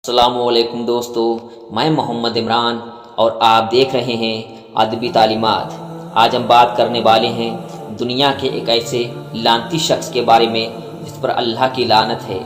السلام علیکم دوستو، میں محمد عمران اور آپ دیکھ رہے ہیں ادبی تعلیمات۔ آج ہم بات کرنے والے ہیں دنیا کے ایک ایسے لعنتی شخص کے بارے میں جس پر اللہ کی لعنت ہے،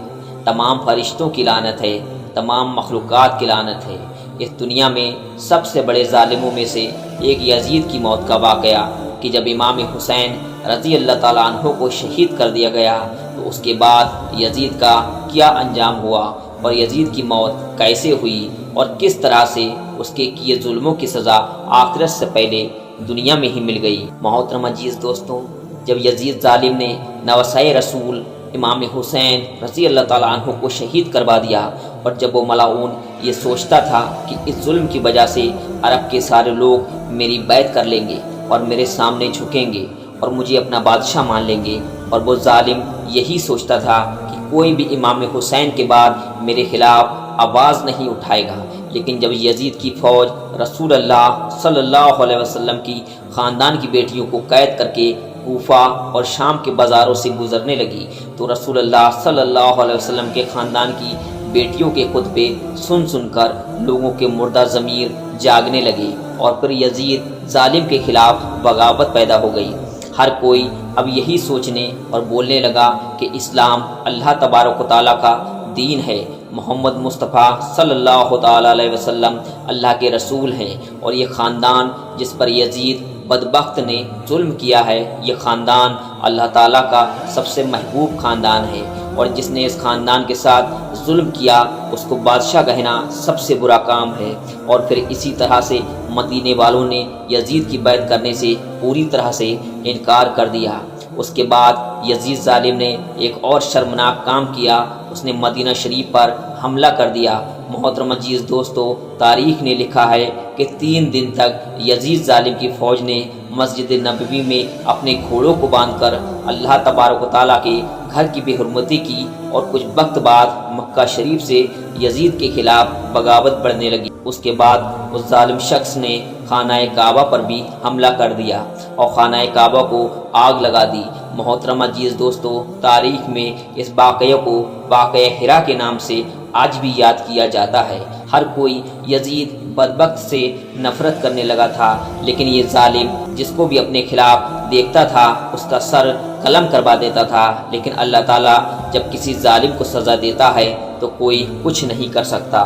تمام فرشتوں کی لعنت ہے، تمام مخلوقات کی لعنت ہے۔ اس دنیا میں سب سے بڑے ظالموں میں سے ایک یزید کی موت کا واقعہ کہ جب امام حسین رضی اللہ تعالیٰ عنہ کو شہید کر دیا گیا تو اس کے بعد یزید کا کیا انجام ہوا اور یزید کی موت کیسے ہوئی اور کس طرح سے اس کے کیے ظلموں کی سزا آخرت سے پہلے دنیا میں ہی مل گئی۔ محترم عزیز دوستوں، جب یزید ظالم نے نواسۂ رسول امام حسین رضی اللہ تعالیٰ عنہ کو شہید کروا دیا اور جب وہ ملعون یہ سوچتا تھا کہ اس ظلم کی وجہ سے عرب کے سارے لوگ میری بیعت کر لیں گے اور میرے سامنے جھکیں گے اور مجھے اپنا بادشاہ مان لیں گے، اور وہ ظالم یہی سوچتا تھا کہ کوئی بھی امام حسین کے بعد میرے خلاف آواز نہیں اٹھائے گا۔ لیکن جب یزید کی فوج رسول اللہ صلی اللہ علیہ وسلم کی خاندان کی بیٹیوں کو قید کر کے کوفہ اور شام کے بازاروں سے گزرنے لگی تو رسول اللہ صلی اللہ علیہ وسلم کے خاندان کی بیٹیوں کے خطبے سن سن کر لوگوں کے مردہ ضمیر جاگنے لگے اور پھر یزید ظالم کے خلاف بغاوت پیدا ہو گئی۔ ہر کوئی اب یہی سوچنے اور بولنے لگا کہ اسلام اللہ تبارک و تعالیٰ کا دین ہے، محمد مصطفیٰ صلی اللہ تعالیٰ علیہ وسلم اللہ کے رسول ہیں، اور یہ خاندان جس پر یزید بدبخت نے ظلم کیا ہے، یہ خاندان اللہ تعالیٰ کا سب سے محبوب خاندان ہے، اور جس نے اس خاندان کے ساتھ ظلم کیا اس کو بادشاہ کہنا سب سے برا کام ہے۔ اور پھر اسی طرح سے مدینے والوں نے یزید کی بیعت کرنے سے پوری طرح سے انکار کر دیا۔ اس کے بعد یزید ظالم نے ایک اور شرمناک کام کیا، اس نے مدینہ شریف پر حملہ کر دیا۔ محترم عزیز دوستو، تاریخ نے لکھا ہے کہ 3 دن تک یزید ظالم کی فوج نے مسجد نبوی میں اپنے گھوڑوں کو باندھ کر اللہ تبارک و تعالیٰ کے گھر کی بے حرمتی کی، اور کچھ وقت بعد مکہ شریف سے یزید کے خلاف بغاوت بڑھنے لگی۔ اس کے بعد اس ظالم شخص نے خانہ کعبہ پر بھی حملہ کر دیا اور خانہ کعبہ کو آگ لگا دی۔ محترم عزیز دوستو، تاریخ میں اس واقعے کو واقعہ ہرا کے نام سے آج بھی یاد کیا جاتا ہے۔ ہر کوئی یزید بدبخت سے نفرت کرنے لگا تھا، لیکن یہ ظالم جس کو بھی اپنے خلاف دیکھتا تھا اس کا سر قلم کروا دیتا تھا۔ لیکن اللہ تعالیٰ جب کسی ظالم کو سزا دیتا ہے تو کوئی کچھ نہیں کر سکتا۔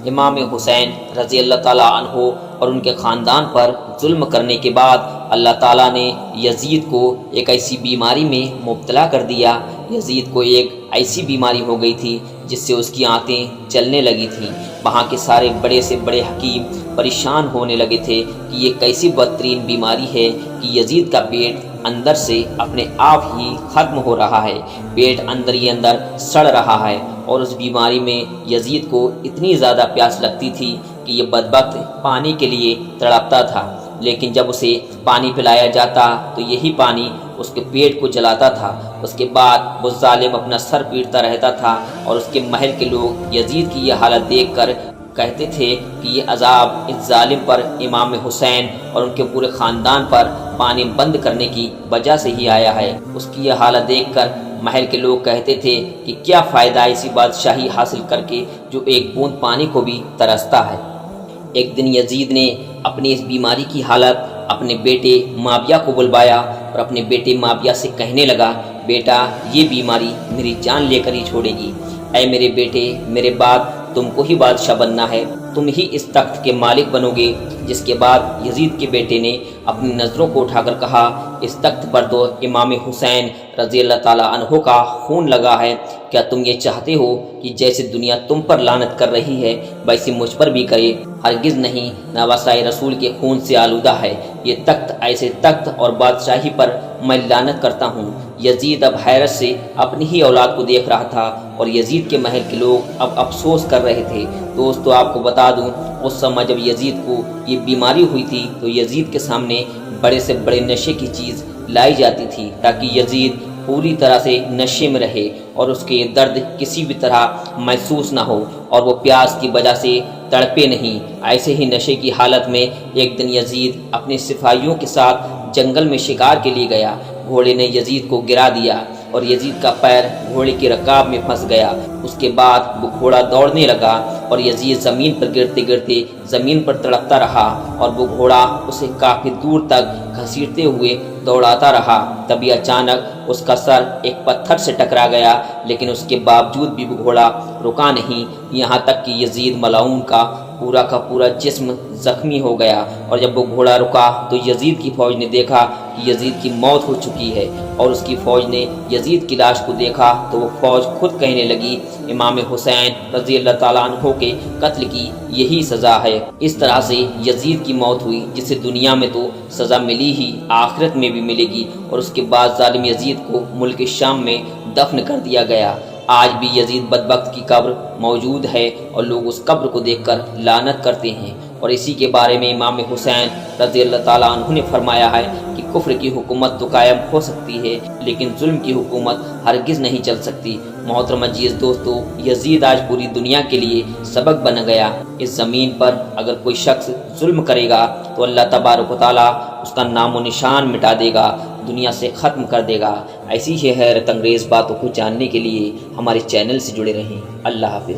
امام حسین رضی اللہ تعالیٰ عنہ اور ان کے خاندان پر ظلم کرنے کے بعد اللہ تعالیٰ نے یزید کو ایک ایسی بیماری میں مبتلا کر دیا۔ یزید کو ایک ایسی بیماری ہو گئی تھی جس سے اس کی آنتیں چلنے لگی تھیں۔ وہاں کے سارے بڑے سے بڑے حکیم پریشان ہونے لگے تھے کہ یہ کیسی بدترین بیماری ہے کہ یزید کا پیٹ اندر سے اپنے آپ ہی ختم ہو رہا ہے، پیٹ اندر ہی اندر سڑ رہا ہے، اور اس بیماری میں یزید کو اتنی زیادہ پیاس لگتی تھی کہ یہ بدبخت پانی کے لیے تڑپتا تھا، لیکن جب اسے پانی پلایا جاتا تو یہی پانی اس کے پیٹ کو جلاتا تھا۔ اس کے بعد وہ ظالم اپنا سر پیٹتا رہتا تھا، اور اس کے محل کے لوگ یزید کی یہ حالت دیکھ کر کہتے تھے کہ یہ عذاب اس ظالم پر امام حسین اور ان کے پورے خاندان پر پانی بند کرنے کی وجہ سے ہی آیا ہے۔ اس کی یہ حالت دیکھ کر محل کے لوگ کہتے تھے کہ کیا فائدہ ایسی بادشاہی حاصل کر کے جو ایک بوند پانی کو بھی ترستا ہے۔ ایک دن یزید نے اپنی اس بیماری کی حالت اپنے بیٹے معاویہ کو بلوایا اور اپنے بیٹے معاویہ سے کہنے لگا، بیٹا یہ بیماری میری جان لے کر ہی چھوڑے گی۔ اے میرے بیٹے، میرے بعد تم کو ہی بادشاہ بننا ہے، تم ہی اس تخت کے مالک بنو گے۔ جس کے بعد یزید کے بیٹے نے اپنی نظروں کو اٹھا کر کہا، اس تخت پر تو امام حسین رضی اللہ تعالیٰ عنہ کا خون لگا ہے، کیا تم یہ چاہتے ہو کہ جیسے دنیا تم پر لعنت کر رہی ہے ویسے مجھ پر بھی کرے؟ ہرگز نہیں، نواسۂ رسول کے خون سے آلودہ ہے یہ تخت، ایسے تخت اور بادشاہی پر میں لعنت کرتا ہوں۔ یزید اب حیرت سے اپنی ہی اولاد کو دیکھ رہا تھا، اور یزید کے محل کے لوگ اب افسوس کر رہے تھے۔ دوستو آپ کو بتا دوں، اس سمے جب یزید کو یہ بیماری ہوئی تھی تو یزید کے سامنے بڑے سے بڑے نشے کی چیز لائی جاتی تھی تاکہ یزید پوری طرح سے نشے میں رہے اور اس کے درد کسی بھی طرح محسوس نہ ہو اور وہ پیاس کی وجہ سے تڑپے نہیں۔ ایسے ہی نشے کی حالت میں ایک دن یزید اپنے سپاہیوں کے ساتھ جنگل میں شکار کے لیے گیا۔ گھوڑے نے یزید کو گرا دیا اور یزید کا پیر گھوڑے کی رکاب میں پھنس گیا۔ اس کے بعد وہ گھوڑا دوڑنے لگا اور یزید زمین پر گرتے گرتے زمین پر تڑپتا رہا اور وہ گھوڑا اسے کافی دور تک گھسیٹتے ہوئے دوڑاتا رہا۔ تبھی اچانک اس کا سر ایک پتھر سے ٹکرا گیا، لیکن اس کے باوجود بھی وہ گھوڑا رکا نہیں، یہاں تک کہ یزید ملعون کا پورا جسم زخمی ہو گیا۔ اور جب وہ گھوڑا رکا تو یزید کی فوج نے دیکھا کہ یزید کی موت ہو چکی ہے، اور اس کی فوج نے یزید کی لاش کو دیکھا تو وہ فوج خود کہنے لگی امام حسین رضی اللہ تعالیٰ عنہ کے قتل کی یہی سزا ہے۔ اس طرح سے یزید کی موت ہوئی، جسے دنیا میں تو سزا ملی ہی، آخرت میں بھی ملے گی، اور اس کے بعد ظالم یزید کو ملک شام میں دفن کر دیا گیا۔ آج بھی یزید بدبخت کی قبر موجود ہے اور لوگ اس قبر کو دیکھ کر لعنت کرتے ہیں، اور اسی کے بارے میں امام حسین رضی اللہ تعالیٰ عنہ نے فرمایا ہے کہ کفر کی حکومت تو قائم ہو سکتی ہے، لیکن ظلم کی حکومت ہرگز نہیں چل سکتی۔ محترم عزیز دوستو، یزید آج پوری دنیا کے لیے سبق بن گیا۔ اس زمین پر اگر کوئی شخص ظلم کرے گا تو اللہ تبارک و تعالیٰ اس کا نام و نشان مٹا دے گا، دنیا سے ختم کر دے گا۔ ایسی ہی حیرت انگیز باتوں کو جاننے کے لیے ہمارے چینل سے جڑے رہیں۔ اللہ حافظ۔